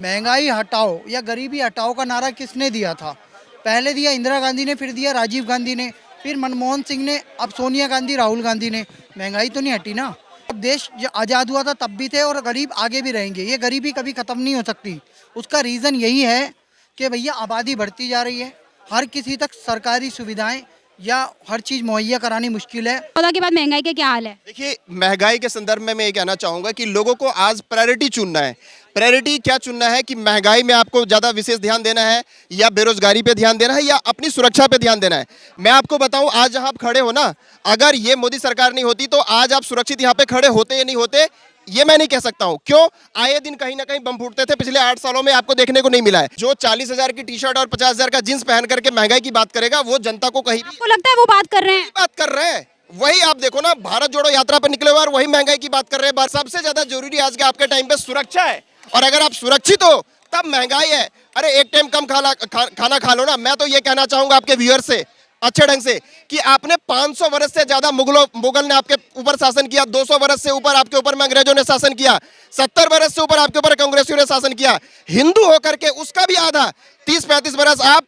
महंगाई हटाओ या गरीबी हटाओ का नारा किसने दिया था? पहले दिया इंदिरा गांधी ने, फिर दिया राजीव गांधी ने, फिर मनमोहन सिंह ने, अब सोनिया गांधी, राहुल गांधी ने। महंगाई तो नहीं हटी ना। अब देश आज़ाद हुआ था तब भी थे और गरीब आगे भी रहेंगे। ये गरीबी कभी ख़त्म नहीं हो सकती। उसका रीज़न यही है कि भैया आबादी बढ़ती जा रही है, हर किसी तक सरकारी सुविधाएं या हर चीज़ मुहैया करानी मुश्किल है। 14 के बाद महंगाई का क्या हाल है? देखिए, महंगाई के संदर्भ में मैं ये कहना चाहूँगा कि लोगों को आज प्रायोरिटी चुनना है। प्रायोरिटी क्या चुनना है कि महंगाई में आपको ज़्यादा विशेष ध्यान देना है या बेरोजगारी पे ध्यान देना है या अपनी सुरक्षा पे ध्यान देना है। मैं आपको बताऊं, आज जहां आप खड़े हो ना, अगर ये मोदी सरकार नहीं होती तो आज आप सुरक्षित यहाँ पे खड़े होते या नहीं होते ये मैं नहीं कह सकता हूँ। क्यों? आए दिन कहीं ना कहीं बम फूटते थे, पिछले 8 सालों में आपको देखने को नहीं मिला है। जो 40,000 की टी शर्ट और 50,000 का जींस पहन करके महंगाई की बात करेगा वो जनता को कहीं आपको लगता है वो बात कर रहे हैं? बात कर रहे हैं। वही आप देखो ना, भारत जोड़ो यात्रा पर निकले हुए और वही महंगाई की बात कर रहे हैं। सबसे ज्यादा जरूरी आज के आपके टाइम पे सुरक्षा है, और अगर आप सुरक्षित हो तब महंगाई है। अरे एक टाइम कम खाना खा लो ना। मैं तो ये कहना चाहूंगा आपके व्यूअर से अच्छे ढंग से कि आपने 500 वर्ष से ज्यादा मुगल ने आपके ऊपर शासन किया, 200 वर्ष से ऊपर आपके ऊपर में अंग्रेजों ने शासन किया, 70 वर्ष से ऊपर आपके ऊपर कांग्रेसियों ने शासन किया। हिंदू होकर के उसका भी आधा 30-35 वर्ष आप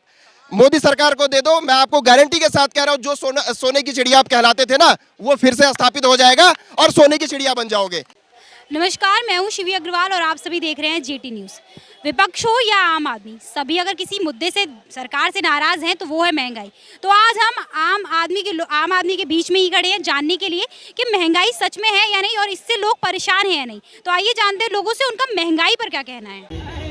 मोदी सरकार को दे दो। मैं आपको गारंटी के साथ कह रहा हूं, जो सोने की चिड़िया आप कहलाते थे ना, वो फिर से स्थापित हो जाएगा और सोने की चिड़िया बन जाओगे। नमस्कार, मैं हूं शिवी अग्रवाल और आप सभी देख रहे हैं जीटी न्यूज़। विपक्ष हो या आम आदमी, सभी अगर किसी मुद्दे से सरकार से नाराज हैं तो वो है महंगाई। तो आज हम आम आदमी के बीच में ही खड़े हैं जानने के लिए कि महंगाई सच में है या नहीं और इससे लोग परेशान हैं या नहीं। तो आइए जानते हैं लोगों से उनका महंगाई पर क्या कहना है।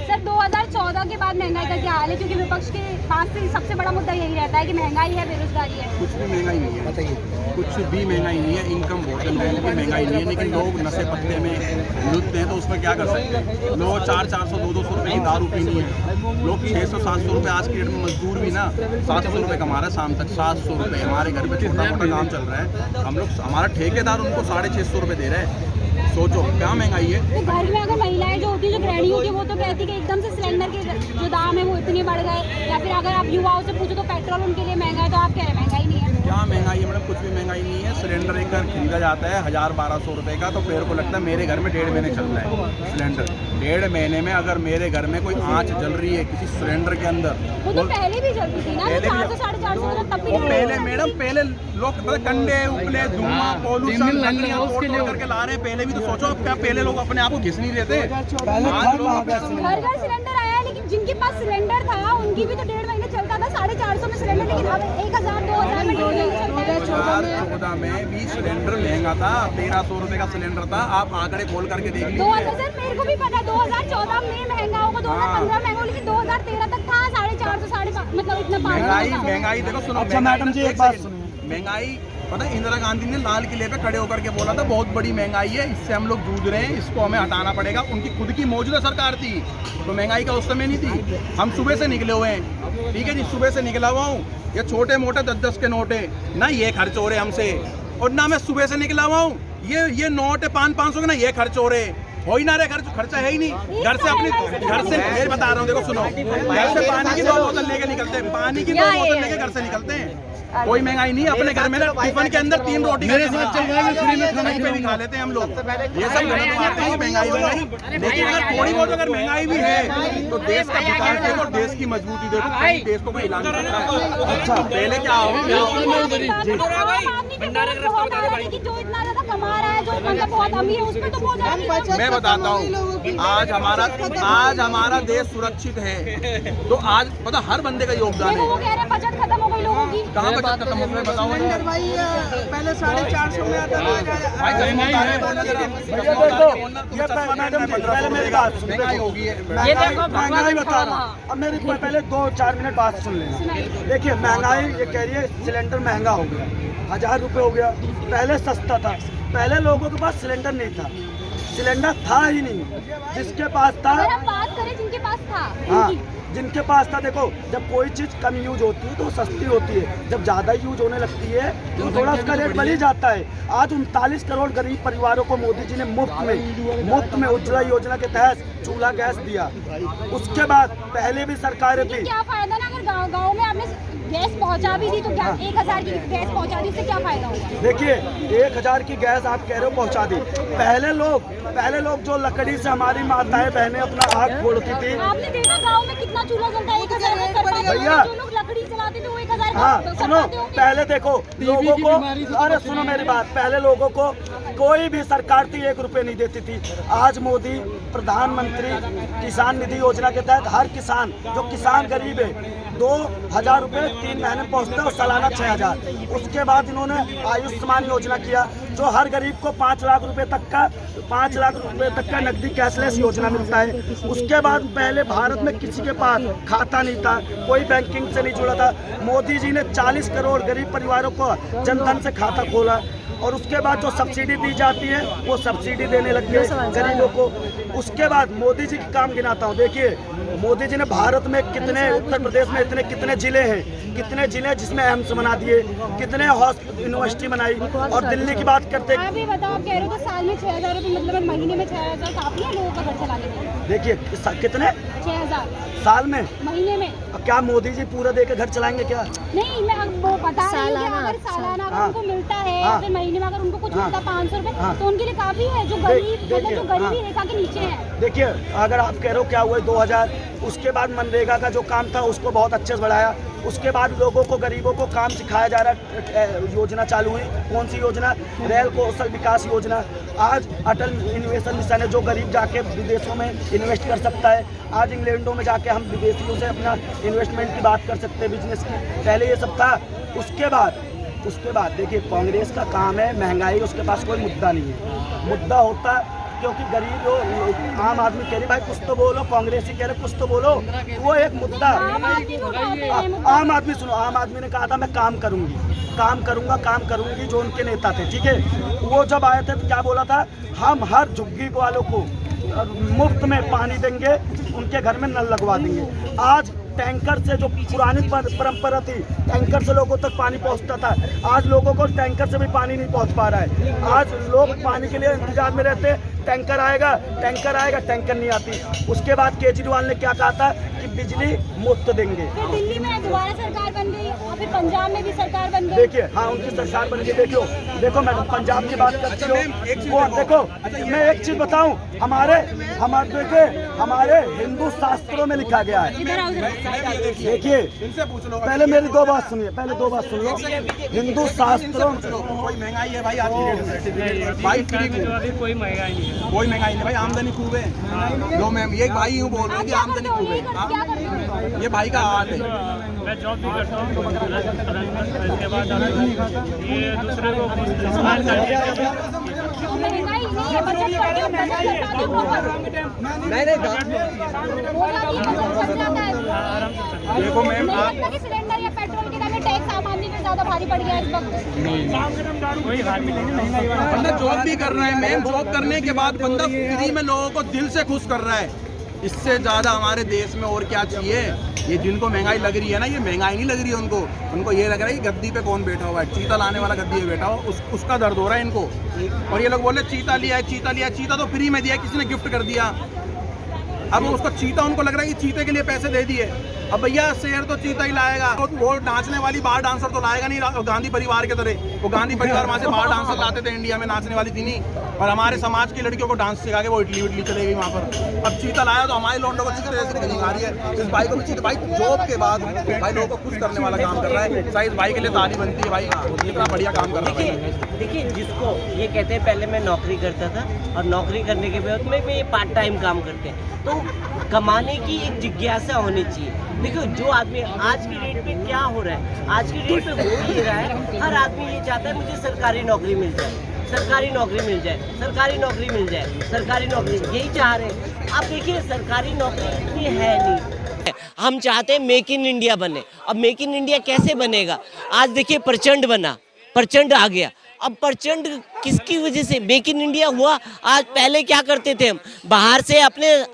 सर, 2014 के बाद महंगाई का क्या हाल है? क्योंकि विपक्ष के पास से सबसे बड़ा मुद्दा यही रहता है कि महंगाई है, बेरोजगारी है। कुछ भी महंगाई नहीं है, बताइए। कुछ भी महंगाई नहीं है। इनकम बहुत है लोगों की, महंगाई नहीं है। लेकिन लोग नशे पत्ते में लुटते हैं तो उसमें क्या कर सकते हैं। लोग 400-400 200 रुपये की दारू पीनी है। लोग 600-700 रुपये आज की डेट में, मजदूर भी ना 700 रुपये कमा रहा है शाम तक। 700 रुपये हमारे घर में छोटा मोटा काम चल रहा है, हम लोग, हमारा ठेकेदार उनको 650 रुपये दे रहे हैं। सोचो क्या महंगाई है। तो घर में अगर महिलाएं जो होती है, जो गृहिणी होती है, वो तो कहती है कि एकदम से सिलेंडर के जो दाम है वो इतने बढ़ गए। या फिर अगर आप युवाओं से पूछो तो पेट्रोल उनके लिए महंगा है। तो आप कह रहे हैं महंगाई नहीं है? क्या महंगाई है मैडम? कुछ भी महंगाई नहीं है। सिलेंडर एक घर खरीदा जाता है 1000-1200 रुपये का, तो मेरे को लगता है मेरे घर में 1.5 महीने चल रहा है सिलेंडर। 1.5 महीने में अगर मेरे घर में कोई आँच जल रही है किसी सिलेंडर के अंदर, वो तो पहले भी जलती थी ना, 400-450 तब भी। पहले मैडम, पहले लोग कंडे उपले धुआं पॉल्यूशन करके ला रहे हैं। पहले भी तो सोचो, क्या पहले लोग अपने आप को घिस नहीं देते? घर घर सिलेंडर आया है, लेकिन जिनके पास सिलेंडर था उनकी भी तो 1.5 महीने चलता था 450 में सिलेंडर, लेकिन अब 1000-2000 में 2014 में भी सिलेंडर महंगा था। 1300 रुपये का सिलेंडर था। आप आंकड़े खोल करके देख लीजिए। 2000 सर, मेरे को भी पता 2014 में महंगा होगा, 2015 महंगा, लेकिन 2013 तक था 450, मतलब इतना। महंगाई देखो, सुनो। अच्छा मैडम जी, एक बात सुनिए। महंगाई पता है, इंदिरा गांधी ने लाल किले पे खड़े होकर के बोला था बहुत बड़ी महंगाई है, इससे हम लोग जूझ रहे हैं, इसको हमें हटाना पड़ेगा। उनकी खुद की मौजूदा सरकार थी तो महंगाई का उस समय नहीं थी। हम सुबह से निकले हुए हैं, ठीक है जी, सुबह से निकला हुआ हूँ। ये छोटे मोटे 10-10 के नोट है ना, ये खर्च हो रहे हमसे। और ना मैं सुबह से निकला हुआ हूँ, ये नोट है 500-500 के ना, ये खर्च हो रहे। हो ही ना रहे खर्चा है ही नहीं। घर से मैं बता रहा हूँ, देखो सुनो, घर से पानी की 2 बोतल लेके निकलते हैं, पानी की 2 बोतल लेके घर से निकलते हैं। कोई महंगाई नहीं है। अपने घर में ना टिफिन के अंदर 3 रोटी मेरे साथ चल रहा है, फ्री में खाना पे भी खा लेते हैं हम लोग। ये सब गलत बातें हैं, महंगाई। लेकिन अगर थोड़ी बहुत अगर महंगाई भी है तो देश का विकास देखो और देश की मजबूती देखो, देश को कोई ऐलान कर रहा है। अच्छा, पहले क्या हो, मैं बताता हूँ। आज हमारा देश सुरक्षित है तो आज पता हर बंदे का योगदान है। बजट खत्म हो गई लोगों की। कहाँ बचत खत्म हो गई बताओ। भाई पहले 450 में आता था। महंगाई होगी है। महंगाई बता रहा हूँ। अब मेरी पहले 2-4 मिनट बात सुन लेना। देखिए, महंगाई ये कह रही है सिलेंडर महंगा हो गया, 1000 रुपये हो गया। पहले सस्ता था, पहले लोगों के पास सिलेंडर नहीं था, सिलेंडर था ही नहीं। जिसके पास था, अगर हम बात करें जिनके पास था, हाँ, जिनके पास था। देखो, जब कोई चीज़ कम यूज होती है तो वो सस्ती होती है, जब ज़्यादा यूज होने लगती है तो थोड़ा उसका रेट बढ़ ही जाता है। आज 39 करोड़ गरीब परिवारों को मोदी जी ने मुफ्त में उज्ज्वला योजना के तहत चूल्हा गैस दिया। उसके बाद पहले भी सरकारें थी। क्या फायदा ना अगर गाँव में आपने गैस पहुंचा भी दी तो क्या 1000 की गैस पहुंचा दी, उससे क्या फायदा होगा? देखिए 1000 की गैस आप कह रहे हो पहुंचा दी। पहले लोग जो लकड़ी से हमारी माताएं बहनें अपना आग फोड़ती थी। आपने देखा गांव में कितना चूल्हा जलता है, 1000 में कर पाते हैं। भैया, जो लोग लकड़ी जलाते थे वो 1000 हाँ सुनो, पहले देखो लोगों को, अरे सुनो मेरी बात, पहले लोगों को कोई भी सरकार थी 1 रुपए नहीं देती थी। आज मोदी प्रधानमंत्री किसान निधि योजना के तहत हर किसान, जो किसान गरीब है, 2000 रुपये 3 महीने में पहुँचता है और सालाना 6000। उसके बाद इन्होंने आयुष्मान योजना किया, जो हर गरीब को 5 लाख रुपए तक का नकदी कैशलेस योजना मिलता है। उसके बाद पहले भारत में किसी के पास खाता नहीं था, कोई बैंकिंग से नहीं जुड़ा था। मोदी जी ने 40 करोड़ गरीब परिवारों को जनधन से खाता खोला, और उसके बाद जो सब्सिडी दी जाती है वो सब्सिडी देने लग गए गरीबों को। उसके बाद मोदी जी के काम गिनाता हूँ। देखिए मोदी जी ने भारत में कितने, उत्तर प्रदेश में इतने कितने जिले हैं जिसमें एम्स बना दिए, कितने यूनिवर्सिटी बनाई। और दिल्ली की बात करते, आप भी बताओ, आप कह रहे हो कि साल में 6000 रुपये, मतलब महीने में 6000 काफी है लोगों का घर चलाने के लिए? देखिए कितने 6000 साल में, महीने में। अब क्या मोदी जी पूरा देकर घर चलाएंगे क्या? नहीं, मैं वो बता रही हूँ कि अगर सालाना अगर उनको मिलता है या फिर महीने में अगर उनको कुछ मिलता है 500 रुपये, तो उनके लिए काफी है, जो गरीब, मतलब जो गरीबी रेखा के नीचे है। देखिए अगर आप कह रहे हो क्या हुआ 2000, उसके बाद मनरेगा का जो काम था उसको बहुत अच्छे से बढ़ाया। उसके बाद लोगों को, गरीबों को काम सिखाया जा रहा, योजना चालू हुई। कौन सी योजना? रेल कौशल विकास योजना। आज अटल इनोवेशन मिशन है, जो गरीब जाके विदेशों में इन्वेस्ट कर सकता है। आज इंग्लैंडों में जाके हम विदेशियों से अपना इन्वेस्टमेंट की बात कर सकते हैं, बिजनेस की। पहले ये सब था। उसके बाद देखिए कांग्रेस का काम है महंगाई, उसके पास कोई मुद्दा नहीं है। मुद्दा होता, क्योंकि गरीब हो, आम आदमी कह रही भाई कुछ तो बोलो, कांग्रेसी कह रहे कुछ तो बोलो, वो एक मुद्दा। आम आदमी सुनो, आम आदमी ने कहा था मैं काम करूंगी, जो उनके नेता थे, ठीक है, वो जब आए थे तो क्या बोला था? हम हर झुग्गी वालों को मुफ्त में पानी देंगे, उनके घर में नल लगवा देंगे। आज टैंकर से, जो पुरानी परंपरा थी, टैंकर से लोगों तक पानी पहुंचता था, आज लोगों को टैंकर से भी पानी नहीं पहुंच पा रहा है। आज लोग पानी के लिए इंतजार में रहते, टैंकर आएगा, टैंकर नहीं आती। उसके बाद केजरीवाल ने क्या कहा था कि बिजली मुफ्त देंगे। फिर दिल्ली में दोबारा सरकार बन गई और फिर पंजाब में भी सरकार बन गई। देखिए हाँ, उनकी सरकार बन गई। देखो मैडम, पंजाब की बात करती हो, देखो मैं एक चीज बताऊं, हमारे हिंदू शास्त्रों में लिखा गया है। देखिए पहले मेरी दो बात सुनिए, हिंदू शास्त्रों, कोई महंगाई है भाई आज की डेट में, भाई कोई महंगाई नहीं है, कोई महंगाई नहीं भाई, आमदनी खूब है। लो मैम, ये भाई यूँ बोल रहे हैं कि आमदनी खूब है, ये भाई का हाल है। मैं जॉब भी करता हूँ, इसके बाद ये दूसरे को इस्तेमाल करके महंगाई नहीं है, बचत करके देखो मैम, आप सिलेंडर या पेट्रोल के दाम में टैक्स आम आदमी पे ज्यादा भारी पड़ गया है इस वक्त। कोई हाल नहीं, बंदा जॉब भी कर रहा है मैम, जॉब करने के बाद बंदा फ्री में लोगों को दिल से खुश कर रहा है। इससे ज़्यादा हमारे देश में और क्या चाहिए? ये जिनको महंगाई लग रही है ना, ये महंगाई नहीं लग रही है उनको ये लग रहा है कि गद्दी पे कौन बैठा हुआ है, चीता लाने वाला गद्दी पे बैठा हुआ, उसका दर्द हो रहा है इनको। और ये लोग बोले चीता लिया, चीता तो फ्री में दिया, किसी ने गिफ्ट कर दिया। अब उसको चीता, उनको लग रहा है कि चीते के लिए पैसे दे दिए। अब भैया शेर तो चीता ही लाएगा, वो नाचने वाली बाहर डांसर तो लाएगा नहीं गांधी परिवार के तरह। वो गांधी परिवार वहाँ से बाहर डांसर लाते थे, इंडिया में नाचने वाली थी नहीं, और हमारे समाज की लड़कियों को डांस सिखा के वो इटली चले गई वहाँ पर। अब चीता लाया तो हमारे लोगों को चिकन ऐसे दिखा रही है। इस भाई को भी चीता, भाई जॉब के बाद भाई लोगों को खुश करने वाला काम कर रहा है। शायद भाई के लिए ताली बनती है, भाई इतना बढ़िया काम कर रहा है। देखिए जिसको ये कहते हैं पहले मैं नौकरी करता था और नौकरी करने के बाद में ये पार्ट टाइम काम करते हैं, तो कमाने की एक जिज्ञासा होनी चाहिए। देखो जो आदमी आज की डेट पे क्या हो रहा है, आज की डेट पे हो ये रहा है, हर आदमी ये चाहता है मुझे सरकारी नौकरी मिल जाए, सरकारी नौकरी मिल जाए, सरकारी नौकरी मिल जाए, सरकारी नौकरी, यही चाह रहे हैं। अब देखिए सरकारी नौकरी इतनी है नहीं, हम चाहते हैं मेक इन इंडिया बने। अब मेक इन इंडिया कैसे बनेगा? आज देखिए प्रचंड बना, प्रचंड आ गया। अब प्रचंड किसकी वजह से मेक इन इंडिया हुआ? आज पहले क्या करते थे हम, बाहर से अपने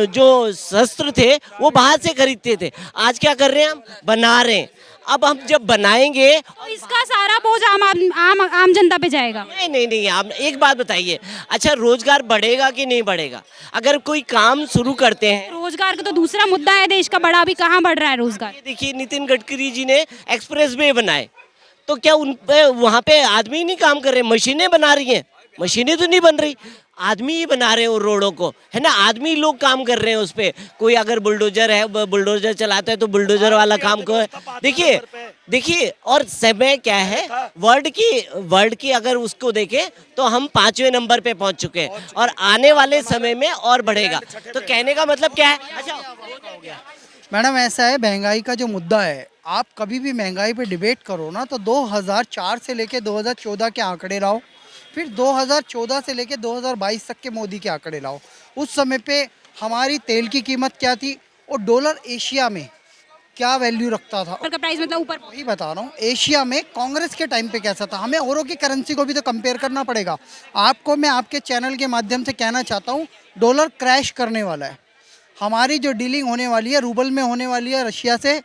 जो शस्त्र थे वो बाहर से खरीदते थे। आज क्या कर रहे हैं हम, बना रहे हैं। अब हम जब बनाएंगे, तो इसका सारा बोझ आम जनता पे जाएगा। नहीं नहीं नहीं, आप एक बात बताइए, अच्छा रोजगार बढ़ेगा कि नहीं बढ़ेगा? अगर कोई काम शुरू करते हैं, रोजगार का तो दूसरा मुद्दा है देश का बड़ा, अभी कहाँ बढ़ रहा है रोजगार? ये देखिए नितिन गडकरी जी ने एक्सप्रेस वे बनाए, तो क्या उन पे वहाँ पे आदमी नहीं काम कर रहे, मशीनें बना रही हैं? मशीनें तो नहीं बन रही, आदमी ही बना रहे हैं उन रोडों को, है ना, आदमी लोग काम कर रहे हैं उस पे। कोई अगर बुलडोजर है, बुलडोजर चलाता है तो बुलडोजर वाला काम को है। देखिए देखिए, और समय क्या है, वर्ल्ड की अगर उसको देखें तो हम 5वें नंबर पे पहुंच चुके हैं और आने वाले समय में और बढ़ेगा। तो कहने का मतलब क्या है? अच्छा मैडम ऐसा है, महंगाई का जो मुद्दा है, आप कभी भी महंगाई पे डिबेट करो ना तो 2004 से लेके 2014 के आंकड़े लाओ, फिर 2014 से लेके 2022 तक के मोदी के आंकड़े लाओ। उस समय पे हमारी तेल की कीमत क्या थी और डॉलर एशिया में क्या वैल्यू रखता था, का प्राइस मतलब ऊपर। वही बता रहा हूँ। एशिया में कांग्रेस के टाइम पे कैसा था, हमें औरों की करेंसी को भी तो कंपेयर करना पड़ेगा। आपको मैं आपके चैनल के माध्यम से कहना चाहता हूँ, डॉलर क्रैश करने वाला है। हमारी जो डीलिंग होने वाली है रूबल में होने वाली है रशिया से,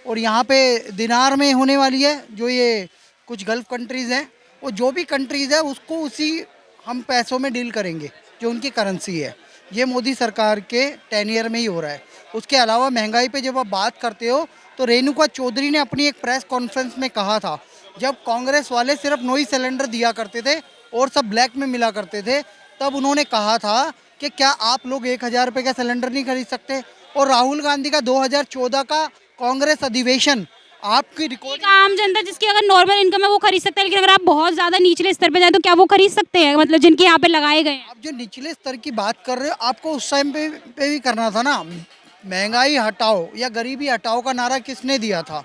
और यहाँ पे दिनार में होने वाली है। जो ये कुछ गल्फ कंट्रीज़ हैं, वो जो भी कंट्रीज़ है उसको उसी हम पैसों में डील करेंगे जो उनकी करेंसी है। ये मोदी सरकार के टेनियर में ही हो रहा है। उसके अलावा महंगाई पे जब आप बात करते हो तो रेणुका चौधरी ने अपनी एक प्रेस कॉन्फ्रेंस में कहा था, जब कांग्रेस वाले सिर्फ 9 ही सिलेंडर दिया करते थे और सब ब्लैक में मिला करते थे, तब उन्होंने कहा था कि क्या आप लोग 1000 रुपये का सिलेंडर नहीं खरीद सकते। और राहुल गांधी का 2014 का कांग्रेस अधिवेशन आपकी रिकॉर्ड, एक आम जनता जिसकी अगर नॉर्मल इनकम है वो खरीद सकता है, लेकिन अगर आप बहुत ज्यादा निचले स्तर पे जाए तो क्या वो खरीद सकते हैं? मतलब जिनके यहाँ पे लगाए गए हैं। आप जो निचले स्तर की बात कर रहे हो, आपको उस टाइम पे भी करना था ना। महंगाई हटाओ या गरीबी हटाओ का नारा किसने दिया था?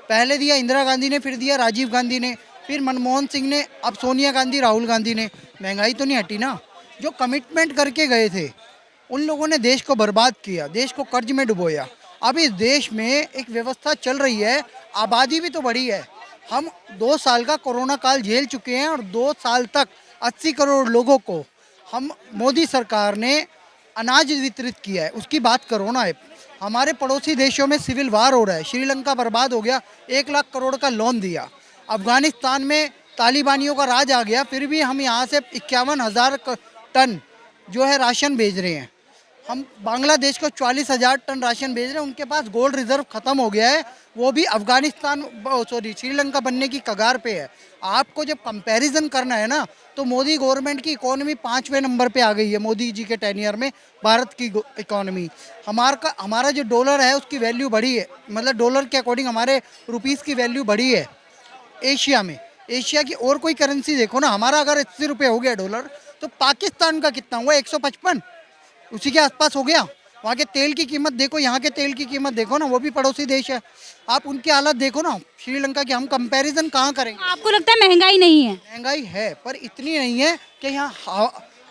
पहले दिया इंदिरा गांधी ने, फिर दिया राजीव गांधी ने, फिर मनमोहन सिंह ने, अब सोनिया गांधी, राहुल गांधी ने। महंगाई तो नहीं हटी ना। जो कमिटमेंट करके गए थे उन लोगों ने देश को बर्बाद किया, देश को कर्ज में डुबोया। अब इस देश में एक व्यवस्था चल रही है, आबादी भी तो बढ़ी है। हम 2 साल का कोरोना काल झेल चुके हैं और 2 साल तक 80 करोड़ लोगों को हम मोदी सरकार ने अनाज वितरित किया है। उसकी बात करो ना। हमारे पड़ोसी देशों में सिविल वार हो रहा है, श्रीलंका बर्बाद हो गया, 1 लाख करोड़ का लोन दिया। अफगानिस्तान में तालिबानियों का राज आ गया, फिर भी हम यहाँ से 51,000 टन जो है राशन भेज रहे हैं। हम बांग्लादेश को 44,000 टन राशन भेज रहे हैं। उनके पास गोल्ड रिजर्व खत्म हो गया है, वो भी श्रीलंका बनने की कगार पे है। आपको जब कंपैरिजन करना है ना तो मोदी गवर्नमेंट की इकोनॉमी 5वें नंबर पे आ गई है। मोदी जी के टेनियर में भारत की इकोनॉमी, हमारा जो डॉलर है उसकी वैल्यू बढ़ी है, मतलब डॉलर के अकॉर्डिंग हमारे रुपीज़ की वैल्यू बढ़ी है एशिया में। एशिया की और कोई करेंसी देखो ना, हमारा अगर 80 रुपये हो गया डॉलर तो पाकिस्तान का कितना हुआ? 155, उसी के आसपास हो गया। वहाँ के तेल की कीमत देखो, यहाँ के तेल की कीमत देखो ना, वो भी पड़ोसी देश है। आप उनकी हालत देखो ना श्रीलंका की। हम कंपैरिजन कहाँ करेंगे? आपको लगता है महंगाई नहीं है? महंगाई है पर इतनी नहीं है कि यहाँ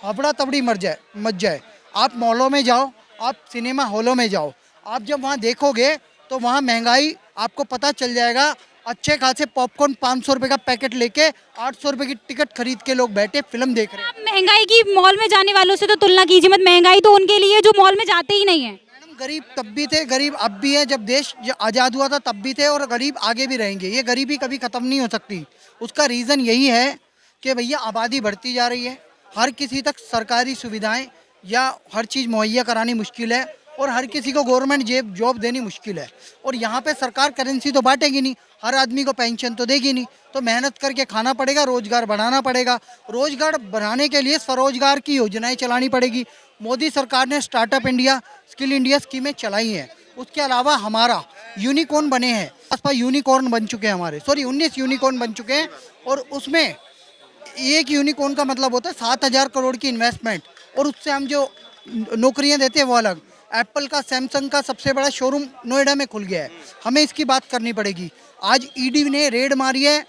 हबड़ा तबड़ी मच जाए। आप मॉलों में जाओ, आप सिनेमा हॉलों में जाओ, आप जब वहाँ देखोगे तो वहाँ महंगाई आपको पता चल जाएगा। अच्छे खासे पॉपकॉर्न 500 रुपये का पैकेट लेके 800 रुपये की टिकट खरीद के लोग बैठे फिल्म देख रहे हैं। आप महंगाई की मॉल में जाने वालों से तो तुलना कीजिए मत। महंगाई तो उनके लिए जो मॉल में जाते ही नहीं है। मैडम गरीब तब भी थे, गरीब अब भी है। जब देश आज़ाद हुआ था तब भी थे और गरीब आगे भी रहेंगे। ये गरीबी कभी ख़त्म नहीं हो सकती। उसका रीज़न यही है कि भैया आबादी बढ़ती जा रही है, हर किसी तक सरकारी सुविधाएं या हर चीज़ मुहैया करानी मुश्किल है और हर किसी को गवर्नमेंट जॉब देनी मुश्किल है। और यहाँ पे सरकार करेंसी तो बांटेगी नहीं, हर आदमी को पेंशन तो देगी नहीं, तो मेहनत करके खाना पड़ेगा, रोजगार बढ़ाना पड़ेगा। रोजगार बढ़ाने के लिए स्वरोजगार की योजनाएं चलानी पड़ेगी। मोदी सरकार ने स्टार्टअप इंडिया, स्किल इंडिया स्कीमें चलाई हैं। उसके अलावा हमारा यूनिकॉर्न बने हैं, आसपास यूनिकॉर्न बन चुके हैं हमारे, 19 यूनिकॉर्न बन चुके हैं। और उसमें एक यूनिकॉर्न का मतलब होता है 7,000 करोड़ की इन्वेस्टमेंट, और उससे हम जो नौकरियां देते हैं वो अलग। एप्पल का, सैमसंग का सबसे बड़ा शोरूम नोएडा में खुल गया है, हमें इसकी बात करनी पड़ेगी। आज ईडी ने रेड मारी है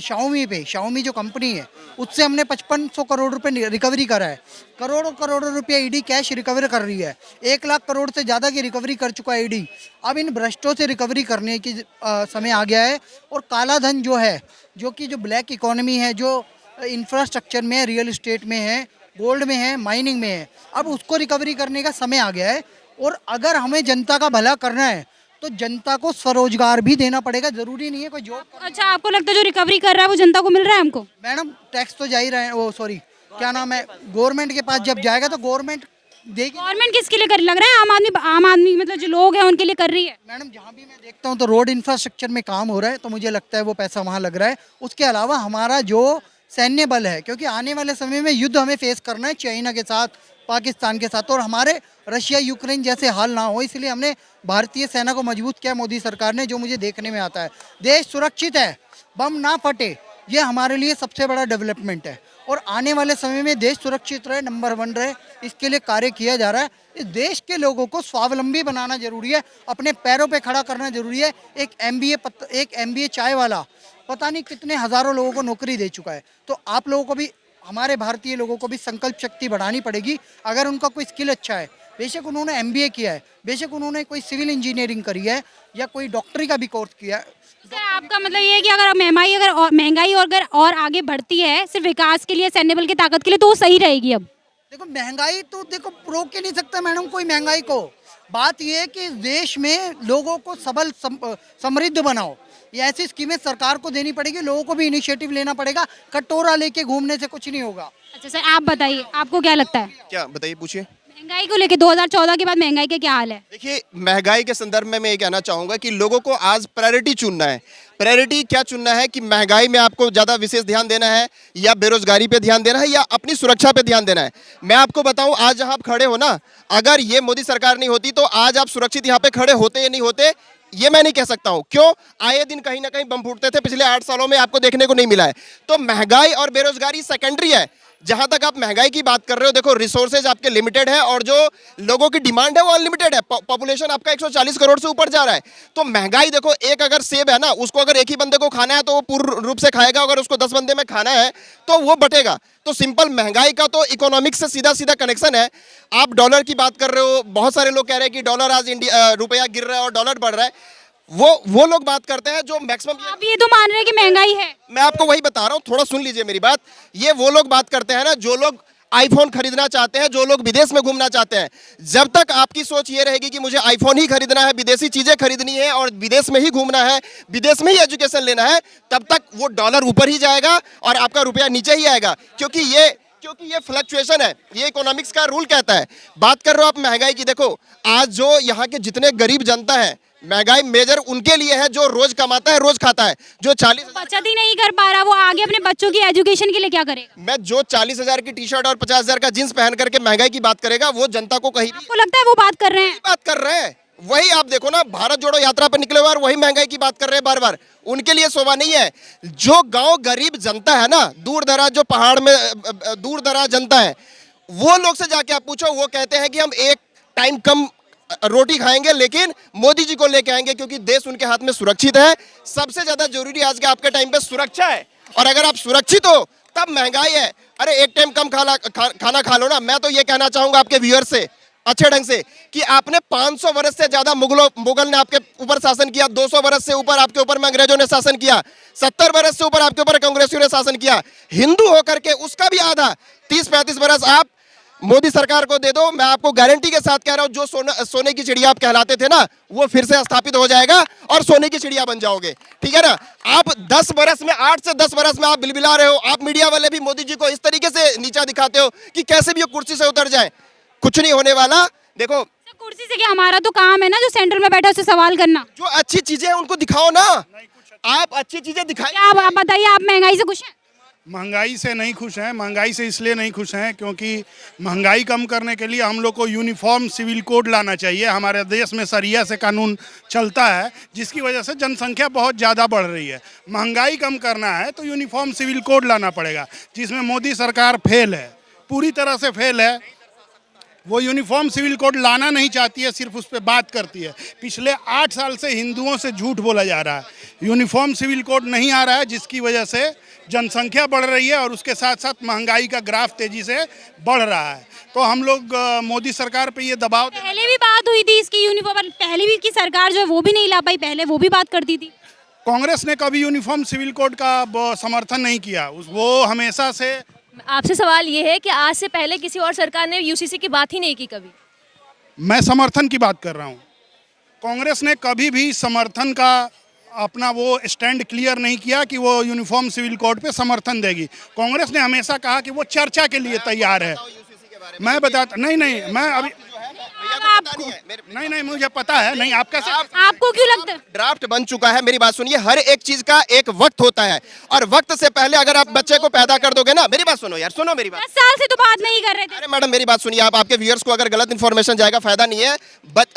शाओमी पे, शाओमी जो कंपनी है उससे हमने 5500 करोड़ रुपए रिकवरी करा है। करोड़ों करोड़ों रुपये ईडी कैश रिकवर कर रही है। 1 लाख करोड़ से ज़्यादा की रिकवरी कर चुका है ईडी। अब इन भ्रष्टों से रिकवरी करने की समय आ गया है। और काला धन जो है, जो कि जो ब्लैक इकोनॉमी है, जो इंफ्रास्ट्रक्चर में है, रियल इस्टेट में है, गोल्ड में है, माइनिंग में है, अब उसको रिकवरी करने का समय आ गया है। और अगर हमें जनता का भला करना है तो जनता को स्वरोजगार भी देना पड़ेगा, जरूरी नहीं है कोई जॉब। अच्छा, आपको लगता है जो रिकवरी कर रहा है वो जनता को मिल रहा है हमको? मैडम टैक्स तो जा ही रहे हैं, वो सॉरी क्या नाम है, गवर्नमेंट के पास जब जाएगा तो गवर्नमेंट देगी। गवर्नमेंट किसके लिए कर, लग रहा है आम आदमी मतलब जो लोग हैं उनके लिए कर रही है? मैडम जहाँ भी मैं देखता हूँ तो रोड इंफ्रास्ट्रक्चर में काम हो रहा है, तो मुझे लगता है वो पैसा वहाँ लग रहा है। उसके अलावा हमारा जो सैन्य बल है, क्योंकि आने वाले समय में युद्ध हमें फेस करना है चाइना के साथ, पाकिस्तान के साथ, और हमारे रशिया यूक्रेन जैसे हाल ना हो, इसलिए हमने भारतीय सेना को मजबूत किया मोदी सरकार ने, जो मुझे देखने में आता है। देश सुरक्षित है, बम ना फटे, ये हमारे लिए सबसे बड़ा डेवलपमेंट है। और आने वाले समय में देश सुरक्षित रहे, नंबर 1 रहे, इसके लिए कार्य किया जा रहा है। इस देश के लोगों को स्वावलंबी बनाना जरूरी है, अपने पैरों पे खड़ा करना जरूरी है। एक MBA चाय वाला पता नहीं कितने हज़ारों लोगों को नौकरी दे चुका है। तो आप लोगों को भी, हमारे भारतीय लोगों को भी संकल्प शक्ति बढ़ानी पड़ेगी। अगर उनका कोई स्किल अच्छा है, बेशक उन्होंने MBA किया है, बेशक उन्होंने कोई सिविल इंजीनियरिंग करी है या कोई डॉक्टरी का भी कोर्स किया है। सर, आपका मतलब ये है कि अगर महंगाई अगर और आगे बढ़ती है सिर्फ विकास के लिए, सैन्य बल की ताकत के लिए, तो वो सही रहेगी? अब देखो महंगाई तो देखो रोक के नहीं सकता मैडम कोई महंगाई को। बात ये है कि इस देश में लोगों को सबल समृद्ध बनाओ, ये ऐसी स्कीमें सरकार को देनी पड़ेगी, लोगों को भी इनिशिएटिव लेना पड़ेगा। कटोरा लेके घूमने से कुछ नहीं होगा। अच्छा सर, आप बताइए, आपको क्या लगता है क्या बताइए, पूछिए। महंगाई को लेके 2014 के बाद महंगाई का क्या हाल है? देखिए, महंगाई के संदर्भ में मैं ये कहना चाहूंगा कि लोगों को आज प्रायोरिटी चुनना है। प्रायोरिटी क्या चुनना है कि महंगाई में आपको ज़्यादा विशेष ध्यान देना है, या बेरोजगारी पे ध्यान देना है, या अपनी सुरक्षा पे ध्यान देना है। मैं आपको बताऊं, आज जहां आप खड़े हो ना, अगर ये मोदी सरकार नहीं होती तो आज आप सुरक्षित यहाँ पे खड़े होते या नहीं होते, ये मैं नहीं कह सकता हूं। क्यों? आए दिन कहीं ना कहीं बम फूटते थे, पिछले 8 सालों में आपको देखने को नहीं मिला है। तो महंगाई और बेरोजगारी सेकेंडरी है। जहां तक आप महंगाई की बात कर रहे हो, देखो रिसोर्सेज आपके लिमिटेड है और जो लोगों की डिमांड है वो अनलिमिटेड है। पॉपुलेशन आपका 140 करोड़ से ऊपर जा रहा है। तो महंगाई देखो, एक अगर सेब है ना, उसको अगर एक ही बंदे को खाना है तो वो पूर्ण रूप से खाएगा, अगर उसको 10 बंदे में खाना है तो वो बटेगा। तो सिंपल महंगाई का तो इकोनॉमिक्स से सीधा सीधा कनेक्शन है। आप डॉलर की बात कर रहे हो, बहुत सारे लोग कह रहे हैं कि डॉलर आज रुपया गिर रहा है और डॉलर बढ़ रहा है। वो लोग बात करते हैं जो मैक्सिमम, आप ये तो मान रहे हैं कि महंगाई है। मैं आपको वही बता रहा हूं, थोड़ा सुन लीजिए मेरी बात। ये वो लोग बात करते हैं ना जो लोग आईफोन खरीदना चाहते हैं, जो लोग विदेश में घूमना चाहते हैं। जब तक आपकी सोच ये रहेगी कि मुझे आईफोन ही खरीदना है, विदेशी चीजें खरीदनी है और विदेश में ही घूमना है, विदेश में ही एजुकेशन लेना है, तब तक वो डॉलर ऊपर ही जाएगा और आपका रुपया नीचे ही आएगा। क्योंकि ये फ्लक्चुएशन है, ये इकोनॉमिक्स का रूल कहता है। बात कर रहे हो आप महंगाई की, देखो आज जो यहाँ के जितने गरीब जनता है, महंगाई मेजर उनके लिए है जो रोज कमाता है, रोज खाता है। जो 40 बचत ही नहीं कर पा रहा, वो आगे अपने बच्चों की एजुकेशन के लिए क्या करेगा? मैं जो 40,000 की टी-शर्ट और 50,000 का जींस पहन करके महंगाई की बात करेगा, वो जनता को कहीं भी आपको लगता है वो बात कर रहे हैं? बात कर रहे हैं। वही आप देखो ना, भारत जोड़ो यात्रा पर निकले हुए और वही महंगाई की बात कर रहे हैं बार बार। उनके लिए शोभा नहीं है। जो गांव गरीब जनता है ना, दूर दराज जो पहाड़ में दूर दराज जनता है, वो लोग से जाके आप पूछो, वो कहते हैं कि हम एक टाइम कम रोटी खाएंगे लेकिन मोदी जी को लेके आएंगे, क्योंकि देश उनके हाथ में सुरक्षित है। सबसे ज्यादा जरूरी आज के आपके टाइम पे सुरक्षा है, और अगर आप सुरक्षित हो तब महंगाई है। अरे एक टाइम कम खाना खा लो ना। मैं तो ये कहना चाहूंगा आपके व्यूअर से अच्छे ढंग से कि आपने 500 वर्ष से ज्यादा मुगल ने आपके ऊपर शासन किया, 200 वर्ष से ऊपर आपके ऊपर में अंग्रेजों ने शासन किया, 70 वर्ष से ऊपर आपके ऊपर कांग्रेसियों ने शासन किया। हिंदू होकर के उसका भी आधा 30-35 वर्ष आप मोदी सरकार को दे दो। मैं आपको गारंटी के साथ कह रहा हूं, जो सोने की चिड़िया आप कहलाते थे ना, वो फिर से स्थापित हो जाएगा और सोने की चिड़िया बन जाओगे। ठीक है ना? आप 10 वर्ष में, 8 से 10 वर्ष में आप बिलबिला रहे हो। आप मीडिया वाले भी मोदी जी को इस तरीके से नीचा दिखाते हो कि कैसे भी वो कुर्सी से उतर जाए। कुछ नहीं होने वाला। देखो कुर्सी से क्या, हमारा तो काम है ना जो सेंटर में बैठा उससे सवाल करना। जो अच्छी चीजें हैं उनको दिखाओ ना, आप अच्छी चीजें दिखाइए। आप बताइए, आप महंगाई से खुश हैं? महंगाई से नहीं खुश हैं। महंगाई से इसलिए नहीं खुश हैं क्योंकि महंगाई कम करने के लिए हम लोग को यूनिफॉर्म सिविल कोड लाना चाहिए। हमारे देश में शरिया से कानून चलता है, जिसकी वजह से जनसंख्या बहुत ज़्यादा बढ़ रही है। महंगाई कम करना है तो यूनिफॉर्म सिविल कोड लाना पड़ेगा, जिसमें मोदी सरकार फेल है, पूरी तरह से फेल है। वो यूनिफॉर्म सिविल कोड लाना नहीं चाहती है, सिर्फ उस पर बात करती है। पिछले 8 साल से हिंदुओं से झूठ बोला जा रहा है। यूनिफॉर्म सिविल कोड नहीं आ रहा है, जिसकी वजह से जनसंख्या बढ़ रही है और उसके साथ साथ महंगाई का ग्राफ तेजी से बढ़ रहा है। तो हम लोग मोदी सरकार पे ये दबाव, पहले भी बात हुई थी इसकी यूनिफॉर्म, पहले भी की सरकार जो है वो भी नहीं ला पाई, पहले वो भी बात करती थी। कांग्रेस ने कभी यूनिफॉर्म सिविल कोड का समर्थन नहीं किया। वो हमेशा से, आपसे सवाल ये है कि आज से पहले किसी और सरकार ने यूसीसी की बात ही नहीं की कभी। मैं समर्थन की बात कर रहा हूँ। कांग्रेस ने कभी भी समर्थन का अपना वो स्टैंड क्लियर नहीं किया कि वो यूनिफॉर्म सिविल कोड पे समर्थन देगी। कांग्रेस ने हमेशा कहा कि वो चर्चा के लिए तैयार है। मैं बताता नहीं मैं अभी नहीं मुझे पता है। नहीं आप कैसे आपको क्यों लगता है? ड्राफ्ट बन चुका है। मेरी बात सुनिए, हर एक चीज का एक वक्त होता है और वक्त से पहले अगर आप बच्चे को पैदा कर दोगे ना, मेरी बात सुनो यार, सुनो मेरी बात। 10 साल से तो बात नहीं कर रहे थे। अरे मैडम मेरी बात सुनिए, आप आपके व्यूअर्स को अगर गलत इन्फॉर्मेशन जाएगा फायदा नहीं है।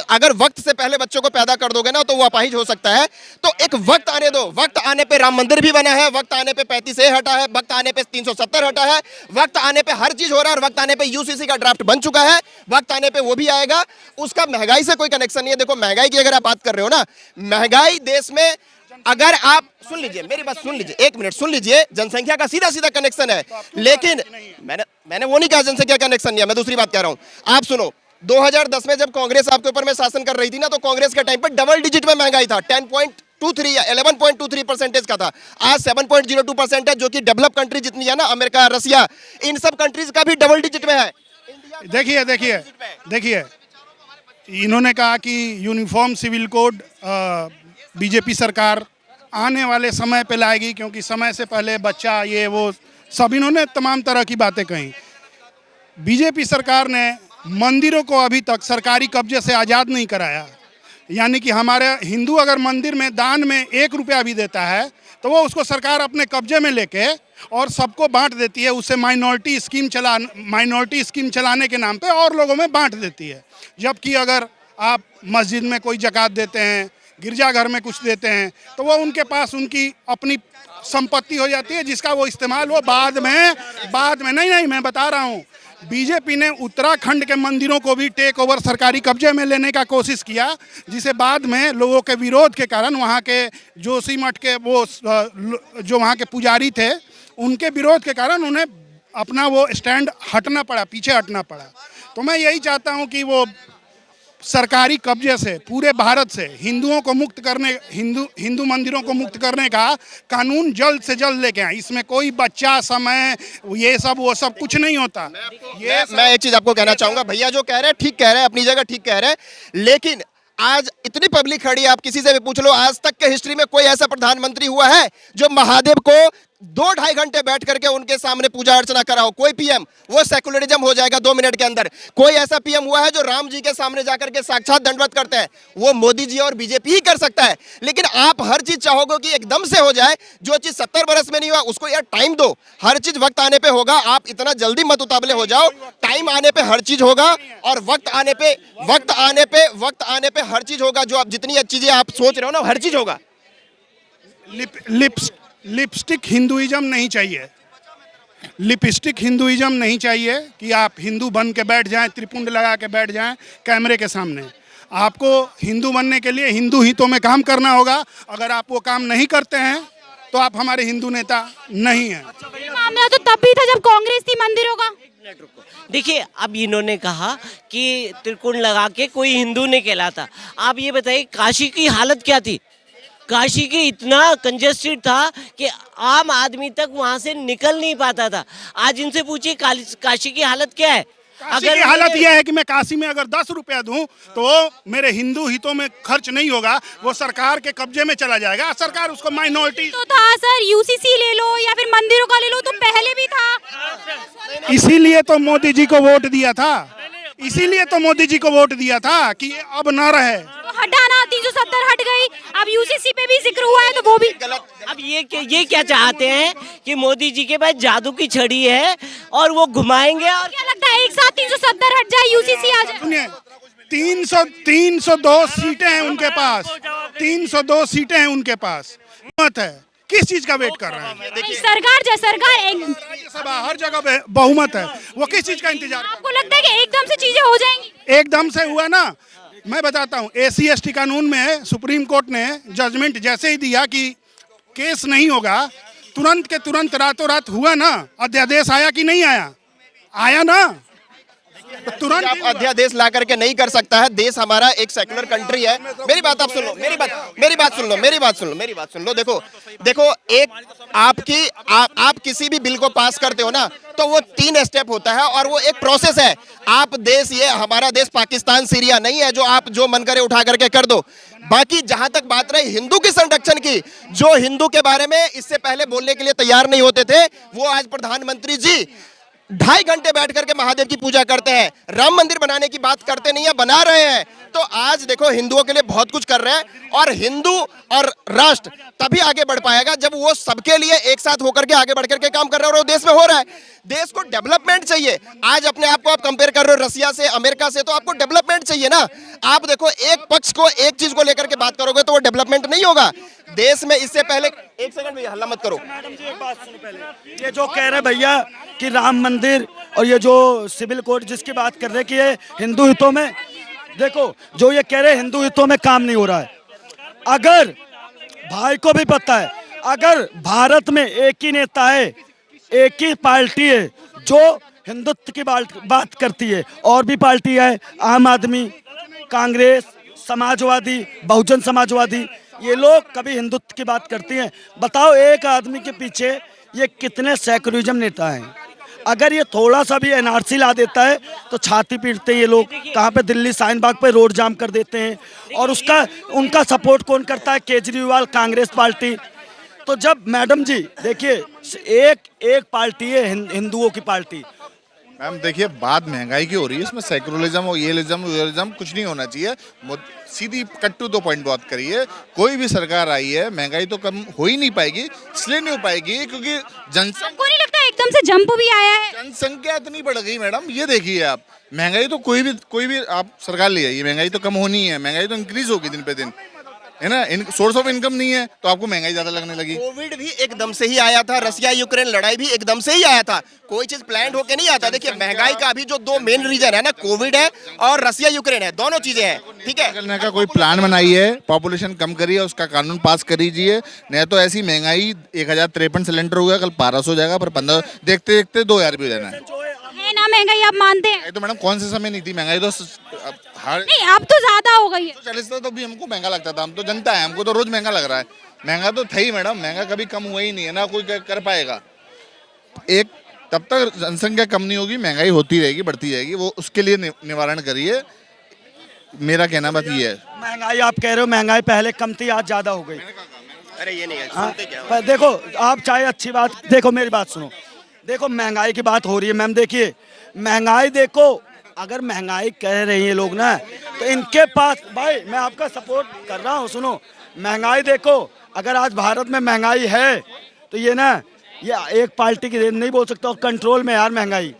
अगर वक्त से पहले बच्चों को पैदा कर दोगे ना तो वो अपाहिज हो सकता है। तो एक वक्त आने दो। वक्त आने पे राम मंदिर भी बना है, वक्त आने पे 35A हटा है, वक्त आने पे 370 हटा है, वक्त आने पे हर चीज हो रहा है और वक्त आने पे यूसीसी का ड्राफ्ट बन चुका है। वक्त आने पे वो भी आएगा। उसका महंगाई से कोई कनेक्शन नहीं है। देखो महंगाई की अगर आप बात कर रहे हो ना, महंगाई देश में अगर आप सुन लीजिए मेरी बात, सुन लीजिए एक मिनट, सुन लीजिए, जनसंख्या का सीधा सीधा कनेक्शन है। लेकिन मैंने वो नहीं कहा जनसंख्या का कनेक्शन नहीं है, मैं दूसरी बात कह रहा हूं। आप सुनो, 2010 में जब कांग्रेस आपके ऊपर में शासन कर रही थी ना, तो कांग्रेस के टाइम पे डबल डिजिट में महंगाई था। 10.23 या 11.23% का था। आज 7.02% है, जो कि डेवलप कंट्री जितनी है ना, अमेरिका, रसिया, इन सब कंट्रीज का भी डबल डिजिट में है। देखिए इन्होंने कहा कि यूनिफॉर्म सिविल कोड बीजेपी सरकार आने वाले समय पे लाएगी, क्योंकि समय से पहले बच्चा ये वो सब इन्होंने तमाम तरह की बातें कही। बीजेपी सरकार ने मंदिरों को अभी तक सरकारी कब्जे से आज़ाद नहीं कराया। यानी कि हमारे हिंदू अगर मंदिर में दान में 1 रुपया भी देता है तो वो उसको सरकार अपने कब्जे में लेके और सबको बांट देती है। उससे माइनॉरिटी स्कीम चलाने के नाम पे और लोगों में बांट देती है। जबकि अगर आप मस्जिद में कोई ज़कात देते हैं, गिरजाघर में कुछ देते हैं, तो वो उनके पास उनकी अपनी संपत्ति हो जाती है, जिसका वो इस्तेमाल वो बाद में नहीं मैं बता रहा हूँ। बीजेपी ने उत्तराखंड के मंदिरों को भी टेक ओवर सरकारी कब्जे में लेने का कोशिश किया, जिसे बाद में लोगों के विरोध के कारण वहाँ के जोशी मठ के वो जो वहाँ के पुजारी थे, उनके विरोध के कारण उन्हें अपना वो स्टैंड हटना पड़ा, पीछे हटना पड़ा। तो मैं यही चाहता हूँ कि वो सरकारी कब्जे से पूरे भारत से हिंदुओं को मुक्त करने, हिंदू मंदिरों को मुक्त करने का कानून जल्द से जल्द लेके आए। इसमें कोई बच्चा समय ये सब वो सब कुछ नहीं होता। मैं एक चीज आपको कहना चाहूंगा, भैया जो कह रहे हैं ठीक कह रहे हैं, अपनी जगह ठीक कह रहे हैं, लेकिन आज इतनी पब्लिक खड़ी है, आप किसी से भी पूछ लो, आज तक के हिस्ट्री में कोई ऐसा प्रधानमंत्री हुआ है जो महादेव को 2-2.5 घंटे बैठ करके उनके सामने पूजा अर्चना करा हो? कोई पीएम, वो सेकुलरिज्म हो जाएगा 2 मिनट के अंदर। कोई ऐसा पीएम हुआ है जो राम जी के सामने जाकर के साक्षात दंडवत करते हैं? वो मोदी जी और बीजेपी ही कर सकता है। लेकिन आप हर चीज चाहोगे कि एकदम से हो जाए। जो चीज 70 बरस में नहीं हुआ उसको यार टाइम दो। हर चीज वक्त आने पे होगा। आप इतना जल्दी मत उतावले हो जाओ। टाइम आने पे हर चीज होगा और वक्त आने पे हर चीज होगा। जो आप जितनी चीजें आप सोच रहे हो ना, हर चीज होगा। लिपस्टिक हिंदुइज्म नहीं चाहिए। लिपस्टिक हिंदुइज्म नहीं चाहिए कि आप हिंदू बन के बैठ जाएं, त्रिपुंड लगा के बैठ जाएं कैमरे के सामने। आपको हिंदू बनने के लिए हिंदू हितों में काम करना होगा। अगर आप वो काम नहीं करते हैं तो आप हमारे हिंदू नेता नहीं हैं। मामला तो तब भी था जब कांग्रेस थी मंदिरों का। देखिए, अब इन्होंने कहा कि त्रिकुंड लगा के कोई हिंदू नहीं कहलाता। आप ये बताइए काशी की हालत क्या थी? काशी की इतना कंजेस्टेड था कि आम आदमी तक वहां से निकल नहीं पाता था। आज इनसे पूछिए काशी की हालत क्या है। काशी की हालत यह है कि मैं काशी में अगर 10 रुपया दूं तो मेरे हिंदू हितों में खर्च नहीं होगा, वो सरकार के कब्जे में चला जाएगा। सरकार उसको माइनॉरिटी तो था सर, यूसीसी ले लो या फिर मंदिरों का ले लो, तो पहले भी था। इसीलिए तो मोदी जी को वोट दिया था। इसीलिए तो मोदी जी को वोट दिया था कि ये अब न रहे। तो हटाना 370 हट गई। अब यूसीसी पे भी जिक्र हुआ है तो वो भी गलत। अब ये क्या चाहते हैं कि मोदी जी के पास जादू की छड़ी है और वो घुमाएंगे। और क्या लगता है एक साथ 370 हट जाए, यूसीसी आ जाए? सुनिए, 302 सीटें हैं उनके पास। 302 सीटें हैं उनके पास। मत है, किस चीज का वेट कर रहे हैं? सरकार सभा हर जगह बहुमत है, वो किस चीज का इंतजार? आपको लगता है कि एकदम से चीजें हो जाएंगी? एकदम से हुआ ना। मैं बताता हूँ, SC/ST कानून में सुप्रीम कोर्ट ने जजमेंट जैसे ही दिया कि केस नहीं होगा, तुरंत के तुरंत रातों रात हुआ ना। अध्यादेश आया कि नहीं आया? आया ना। तुरंत आप अध्यादेश ला करके नहीं कर सकता है। देश हमारा एक सेकुलर कंट्री है। मेरी बात आप सुन लो, मेरी बात सुन लो। देखो एक आप किसी भी बिल को पास करते हो ना, तो वो 3 स्टेप होता है और वो एक प्रोसेस है। आप देश, ये हमारा देश पाकिस्तान सीरिया नहीं है जो आप जो मन करे उठा करके कर दो। बाकी जहां तक बात रही हिंदू की संरक्षण की, जो हिंदू के बारे में इससे पहले बोलने के लिए तैयार नहीं होते थे, वो आज प्रधानमंत्री जी 2.5 घंटे बैठ करके महादेव की पूजा करते हैं। राम मंदिर बनाने की बात करते नहीं है, बना रहे हैं। तो आज देखो हिंदुओं के लिए बहुत कुछ कर रहे हैं और हिंदू और राष्ट्र तभी आगे बढ़ पाएगा जब वो सबके लिए एक साथ होकर के आगे बढ़ करके काम कर रहे हैं और वो देश में हो रहा है। देश को डेवलपमेंट चाहिए। आज अपने आप को आप कंपेयर कर रहे हो रसिया से, अमेरिका से, तो आपको डेवलपमेंट चाहिए ना। आप देखो एक पक्ष को एक चीज को लेकर के बात करोगे तो वो डेवलपमेंट नहीं होगा देश में। इससे पहले एक सेकंड भैया, हल्ला मत करो। मैडम जी एक बात सुनो पहले। ये जो कह रहे भैया कि राम मंदिर और ये जो सिविल कोड जिसकी बात कर रहे हैं कि ये हिंदू हितों में, देखो जो ये कह रहे हैं हिंदू हितों में काम नहीं हो रहा है। अगर भाई को भी पता है, अगर भारत में एक ही नेता है, एक ही पार्टी है जो हिंदुत्व की बात करती है, और भी पार्टी है आम आदमी, कांग्रेस, समाजवादी, बहुजन समाजवादी, ये लोग कभी हिंदुत्व की बात करती हैं। बताओ एक आदमी के पीछे ये कितने सेकुलरिज्म नेता हैं। अगर ये थोड़ा सा भी एनआरसी ला देता है तो छाती पीटते हैं ये लोग। कहाँ पे? दिल्ली साइन बाग पे रोड जाम कर देते हैं। और उसका उनका सपोर्ट कौन करता है? केजरीवाल, कांग्रेस पार्टी। तो जब मैडम जी देखिए एक पार्टी है हिंदुओं की पार्टी। मैम देखिए बात महंगाई की हो रही है, इसमें सेकुलरिज्म और येलिज्म कुछ नहीं होना चाहिए। सीधी कट टू द पॉइंट बात करिए। कोई भी सरकार आई है, महंगाई तो कम हो ही नहीं पाएगी। इसलिए नहीं हो पाएगी क्योंकि आपको नहीं लगता एकदम से जंप भी आया है? जनसंख्या इतनी बढ़ गई मैडम। ये देखिए आप, महंगाई तो कोई भी आप सरकार ले आइए, महंगाई तो कम होनी है। महंगाई तो इंक्रीज होगी दिन पे दिन, है ना। सोर्स ऑफ इनकम नहीं है तो आपको महंगाई ज्यादा लगने लगी। कोविड भी एकदम से ही आया था, रसिया यूक्रेन लड़ाई भी एकदम से ही आया था, कोई चीज प्लान होके नहीं आता। देखिए महंगाई का अभी जो 2 मेन रीजन है ना, कोविड है और रसिया यूक्रेन है, दोनों चीजें हैं। ठीक है, करने का कोई प्लान बनाइए, पॉपुलेशन कम करिए, उसका कानून पास करीजिए। नहीं तो ऐसी महंगाई 1053 सिलेंडर हो गया, कल 1200 हो जाएगा, पर 15 देखते देखते 2000 भी हो जाना है ना। महंगाई आप मानते हैं? तो मैडम कौन से समय नहीं थी महंगाई? तो नहीं, अब तो ज्यादा हो गई है। तो 40 था तो भी हमको महंगा लगता था। हम तो जनता है, हमको तो रोज महंगा लग रहा है। महंगा तो था ही मैडम, महंगा कभी कम हुआ ही नहीं है ना, कोई कर पाएगा। एक तब तक जनसंख्या कम नहीं होगी, महंगाई होती रहेगी, बढ़ती जाएगी। वो उसके लिए निवारण करिए, मेरा कहना बात ये है। महंगाई आप कह रहे हो महंगाई पहले कम थी, आज ज्यादा हो गई। अरे ये नहीं है, हाँ, सुनते क्या हो? पर देखो आप चाहे अच्छी बात, देखो मेरी बात सुनो। देखो महंगाई की बात हो रही है मैम, देखिए महंगाई देखो, अगर महंगाई कह रही है लोग ना, तो इनके पास, भाई मैं आपका सपोर्ट कर रहा हूँ, सुनो महंगाई देखो, अगर आज भारत में महंगाई है तो ये ना, ये एक पार्टी की देन नहीं बोल सकता, कंट्रोल में यार महंगाई।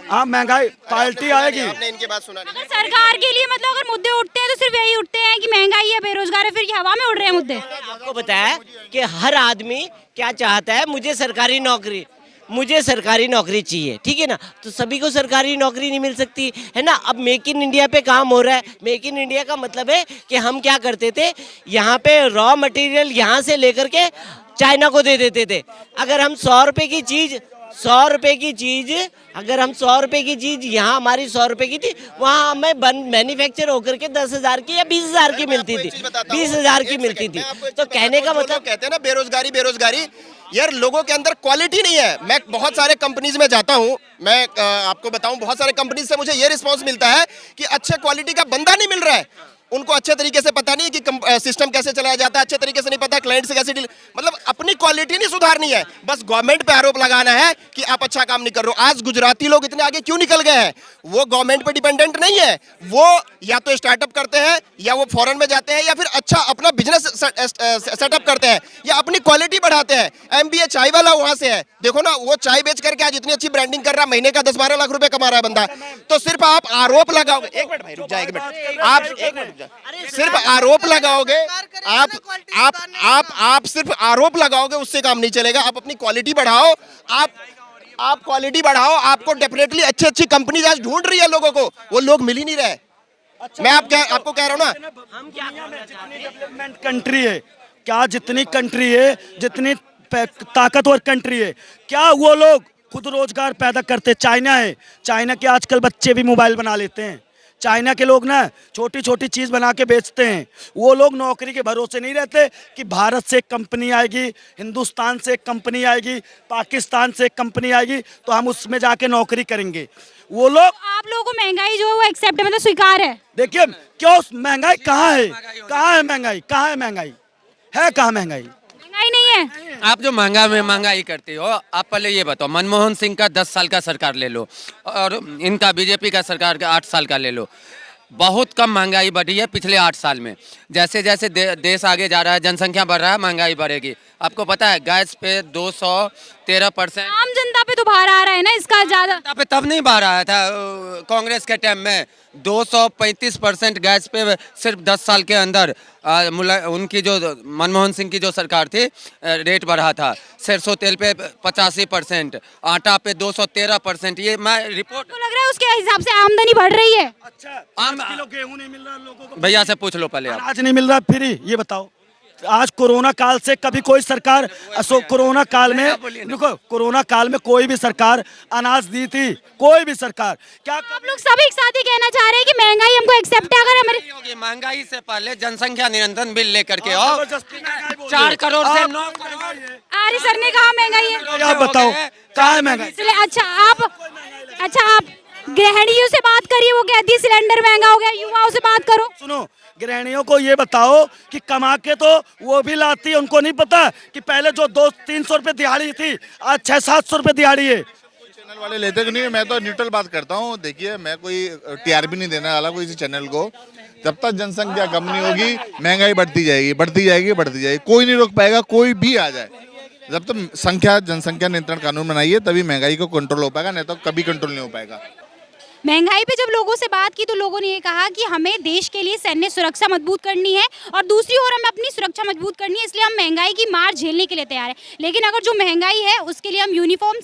हाँ महंगाई पार्टी आएगी। आपने इनकी बात सुना नहीं। अगर सरकार के लिए मतलब अगर मुद्दे उठते हैं तो सिर्फ यही उठते हैं कि महंगाई है, बेरोजगार है, फिर ये हवा में उड़ रहे हैं मुद्दे। आपको बताया कि हर आदमी क्या चाहता है, मुझे सरकारी नौकरी चाहिए, ठीक है ना। तो सभी को सरकारी नौकरी नहीं मिल सकती है ना। अब मेक इन इंडिया पे काम हो रहा है। मेक इन इंडिया का मतलब है कि हम क्या करते थे, यहाँ पे रॉ मटेरियल यहाँ से लेकर के चाइना को दे देते थे। अगर हम 100 रुपए की चीज अगर हम 100 रुपए की चीज यहाँ हमारी 100 रुपए की थी, वहाँ हमें मैन्युफैक्चर होकर के 10,000 की या 20,000 की मिलती थी, 20,000 की मिलती थी। तो कहने का मतलब, कहते हैं ना बेरोजगारी, यार लोगों के अंदर क्वालिटी नहीं है। मैं बहुत सारे कंपनीज में जाता हूँ, मैं आपको बताऊं, बहुत सारे कंपनीज से मुझे ये रिस्पांस मिलता है कि अच्छे क्वालिटी का बंदा नहीं मिल रहा है। उनको अच्छे तरीके से पता नहीं है कि सिस्टम कैसे चलाया जाता है, अच्छे तरीके से नहीं पता क्लाइंट से कैसे डील, मतलब अपनी क्वालिटी नहीं सुधारनी है, बस गवर्नमेंट पे आरोप लगाना है कि आप अच्छा काम नहीं कर रहे हो। आज गुजराती लोग इतने आगे क्यों निकल गए हैं? वो गवर्नमेंट पे डिपेंडेंट नहीं है, वो या तो स्टार्टअप करते हैं, या वो फॉरेन में जाते हैं, या फिर अच्छा अपना बिजनेस सेटअप करते हैं, या अपनी क्वालिटी बढ़ाते हैं। MBA चाय वाला वहां से है, देखो ना, वो चाय बेच करके आज इतनी अच्छी ब्रांडिंग कर रहा है, महीने का 10-12 लाख रुपए कमा रहा है बंदा। तो सिर्फ आप आरोप लगाओगे, एक मिनट भाई रुक जाए, एक मिनट, आप एक मिनट, सिर्फ आरोप लगाओगे, आप सिर्फ आरोप लगाओगे, उससे काम नहीं चलेगा। आप अपनी क्वालिटी बढ़ाओ, आप क्वालिटी बढ़ाओ, आपको डेफिनेटली अच्छी कंपनी आज ढूंढ रही है लोगों को, वो लोग मिल ही नहीं रहे। मैं आपको कह रहा हूँ ना, हम क्या डेवलपमेंट कंट्री है क्या, जितनी कंट्री है, जितनी ताकतवर कंट्री है, क्या वो लोग खुद रोजगार पैदा करते। चाइना है, चाइना के आजकल बच्चे भी मोबाइल बना लेते हैं। चाइना के लोग ना छोटी छोटी चीज़ बना के बेचते हैं। वो लोग नौकरी के भरोसे नहीं रहते कि भारत से एक कंपनी आएगी, हिंदुस्तान से एक कंपनी आएगी, पाकिस्तान से एक कंपनी आएगी तो हम उसमें जाके नौकरी करेंगे। वो लोग आप लोगों को महंगाई जो है वो एक्सेप्ट मतलब स्वीकार है? देखिए क्यों महंगाई कहाँ है, कहाँ है महंगाई, कहाँ है महंगाई, है कहाँ महंगाई? महंगाई नहीं है। आप जो महंगाई करती हो, आप पहले ये बताओ, मनमोहन सिंह का 10 साल का सरकार ले लो और इनका बीजेपी का सरकार का 8 साल का ले लो, बहुत कम महंगाई बढ़ी है पिछले 8 साल में। जैसे जैसे देश आगे जा रहा है, जनसंख्या बढ़ रहा है, महंगाई बढ़ेगी। आपको पता है गैस पे 213%। आम जनता पे तो भार आ रहा है ना इसका ज्यादा। पे तब नहीं बढ़ रहा था कांग्रेस के टाइम में। 235% गैस पे सिर्फ 10 साल के अंदर उनकी जो मनमोहन सिंह की जो सरकार थी रेट बढ़ा था। सरसों तेल पे 85%, आटा पे 213%। ये मैं रिपोर्ट तो लग रहा है उसके हिसाब से आमदनी बढ़ रही है। अच्छा, आम किलो गेहूं नहीं मिल रहा लोगों को, भैया से पूछ लो पहले आप। अनाज नहीं मिल रहा फ्री। ये बताओ आज कोरोना काल से कभी कोई सरकार कोरोना काल में देखो, कोरोना काल में कोई भी सरकार अनाज दी थी? कोई भी सरकार क्या? आप लोग सभी एक साथ ही कहना चाह रहे हैं कि महंगाई हमको एक्सेप्ट है? अगर हमारे होगी महंगाई से पहले जनसंख्या नियंत्रण बिल लेकर के आओ। 4 करोड़ से 9 करोड़। आर्य सर ने कहा महंगाई है। आप बताओ कहाँ है महंगाई? इसलिए अच्छा आप गृहिणियों से बात करिए, वो कहती है सिलेंडर महंगा हो गया। युवाओं से बात करो। सुनो, गृहिणियों को ये बताओ कि कमा के तो वो भी लाती है, उनको नहीं पता कि पहले जो 200-300 रुपए दिहाड़ी थी आज 600-700 रुपए दिहाड़ी है। चैनल वाले लेते कि नहीं, मैं तो न्यूट्रल बात करता हूँ। देखिए मैं कोई टीआरपी नहीं देने वाला कोई चैनल को। जब तक जनसंख्या कम नहीं होगी महंगाई बढ़ती जाएगी, बढ़ती जाएगी, बढ़ती जाएगी। कोई नहीं रोक पाएगा, कोई भी आ जाए। जब तक जनसंख्या नियंत्रण कानून बनाइए तभी महंगाई को कंट्रोल हो पाएगा, नहीं तो कभी कंट्रोल नहीं हो पाएगा। महंगाई पे जब लोगों से बात की तो लोगों ने ये कहा कि हमें देश के लिए सैन्य सुरक्षा मजबूत करनी है और दूसरी ओर हमें अपनी सुरक्षा मजबूत करनी है, इसलिए हम महंगाई की मार झेलने के लिए तैयार हैं। लेकिन अगर जो महंगाई है उसके लिए हम यूनिफॉर्म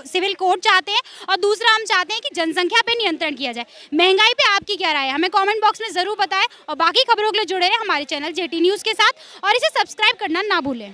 सिविल कोड चाहते हैं और दूसरा हम चाहते हैं कि जनसंख्या पे नियंत्रण किया जाए। महंगाई पे आपकी क्या राय है हमें कॉमेंट बॉक्स में ज़रूर बताएं और बाकी खबरों के लिए जुड़े रहें हमारे चैनल JT न्यूज़ के साथ और इसे सब्सक्राइब करना ना भूलें।